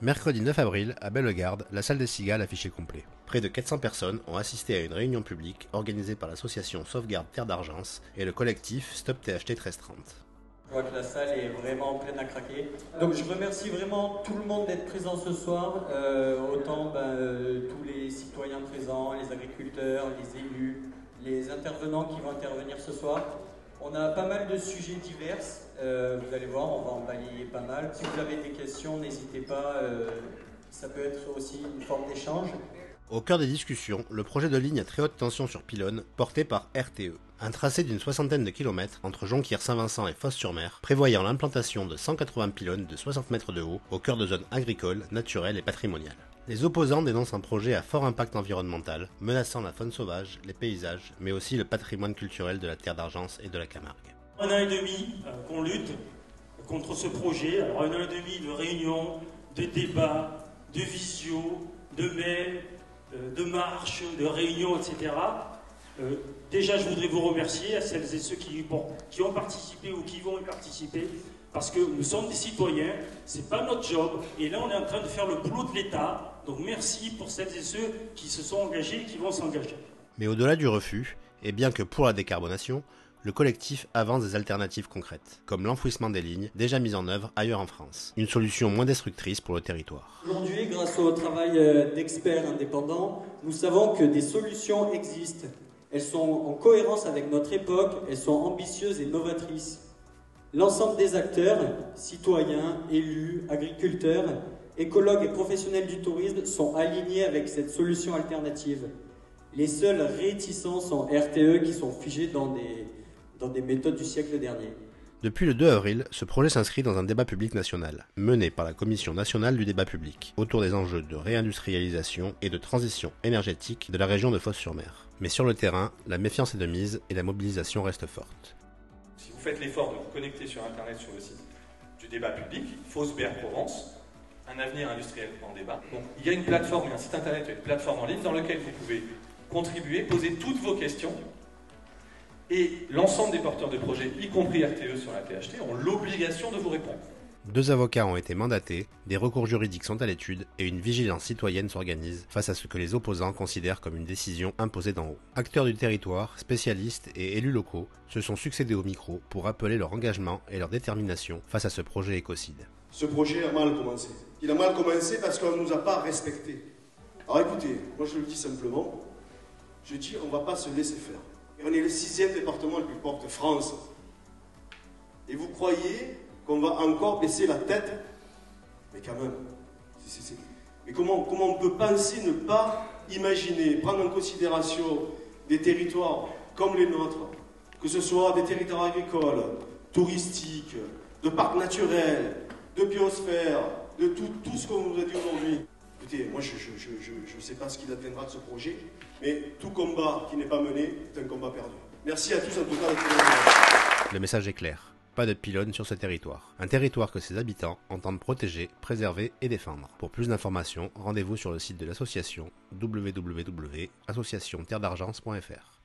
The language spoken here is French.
Mercredi 9 avril, à Bellegarde, la salle des Cigales affichait complet. Près de 400 personnes ont assisté à une réunion publique organisée par l'association Sauvegarde Terre d'Argence et le collectif Stop THT 1330. Je vois que la salle est vraiment pleine à craquer. Donc je remercie vraiment tout le monde d'être présent ce soir, autant tous les citoyens présents, les agriculteurs, les élus, les intervenants qui vont intervenir ce soir. On a pas mal de sujets divers, vous allez voir, on va en balayer pas mal. Si vous avez des questions, n'hésitez pas, ça peut être aussi une forme d'échange. Au cœur des discussions, le projet de ligne à très haute tension sur pylône porté par RTE. Un tracé d'une 60aine de kilomètres entre Jonquière-Saint-Vincent et Fos-sur-Mer, prévoyant l'implantation de 180 pylônes de 60 mètres de haut au cœur de zones agricoles, naturelles et patrimoniales. Les opposants dénoncent un projet à fort impact environnemental, menaçant la faune sauvage, les paysages, mais aussi le patrimoine culturel de la Terre d'Argence et de la Camargue. 1 an et demi qu'on lutte contre ce projet. Alors 1 an et demi de réunions, de débats, de visio, de mails, de marches, de réunions, etc. Déjà, je voudrais vous remercier à celles et ceux qui ont participé ou qui vont y participer, parce que nous sommes des citoyens, c'est pas notre job, et là on est en train de faire le boulot de l'État, donc merci pour celles et ceux qui se sont engagés et qui vont s'engager. Mais au-delà du refus, et bien que pour la décarbonation, le collectif avance des alternatives concrètes, comme l'enfouissement des lignes déjà mises en œuvre ailleurs en France, une solution moins destructrice pour le territoire. Aujourd'hui, grâce au travail d'experts indépendants, nous savons que des solutions existent. Elles sont en cohérence avec notre époque, elles sont ambitieuses et novatrices. L'ensemble des acteurs, citoyens, élus, agriculteurs, écologues et professionnels du tourisme sont alignés avec cette solution alternative. Les seuls réticents sont RTE qui sont figés dans des méthodes du siècle dernier. Depuis le 2 avril, ce projet s'inscrit dans un débat public national, mené par la Commission nationale du débat public, autour des enjeux de réindustrialisation et de transition énergétique de la région de Fos-sur-Mer. Mais sur le terrain, la méfiance est de mise et la mobilisation reste forte. Si vous faites l'effort de vous connecter sur Internet sur le site du débat public, Fos-Provence, un avenir industriel en débat. Donc, il y a une plateforme, il y a un site Internet, une plateforme en ligne dans lequel vous pouvez contribuer, poser toutes vos questions. Et l'ensemble des porteurs de projets, y compris RTE sur la THT, ont l'obligation de vous répondre. 2 avocats ont été mandatés, des recours juridiques sont à l'étude et une vigilance citoyenne s'organise face à ce que les opposants considèrent comme une décision imposée d'en haut. Acteurs du territoire, spécialistes et élus locaux se sont succédés au micro pour rappeler leur engagement et leur détermination face à ce projet écocide. Ce projet a mal commencé. Il a mal commencé parce qu'on ne nous a pas respectés. Alors écoutez, moi je le dis simplement, je dis on ne va pas se laisser faire. Et on est le 6e département le plus pauvre de France. Et vous croyez qu'on va encore baisser la tête? Mais quand même, mais comment on peut penser ne pas imaginer, prendre en considération des territoires comme les nôtres, que ce soit des territoires agricoles, touristiques, de parcs naturels, de biosphère, de tout ce qu'on vous a dit aujourd'hui. Écoutez, moi je ne sais pas ce qu'il atteindra de ce projet, mais tout combat qui n'est pas mené est un combat perdu. Merci à tous en tout cas d'être là. Le message est clair. Pas de pylône sur ce territoire. Un territoire que ses habitants entendent protéger, préserver et défendre. Pour plus d'informations, rendez-vous sur le site de l'association www.associationterredargence.fr.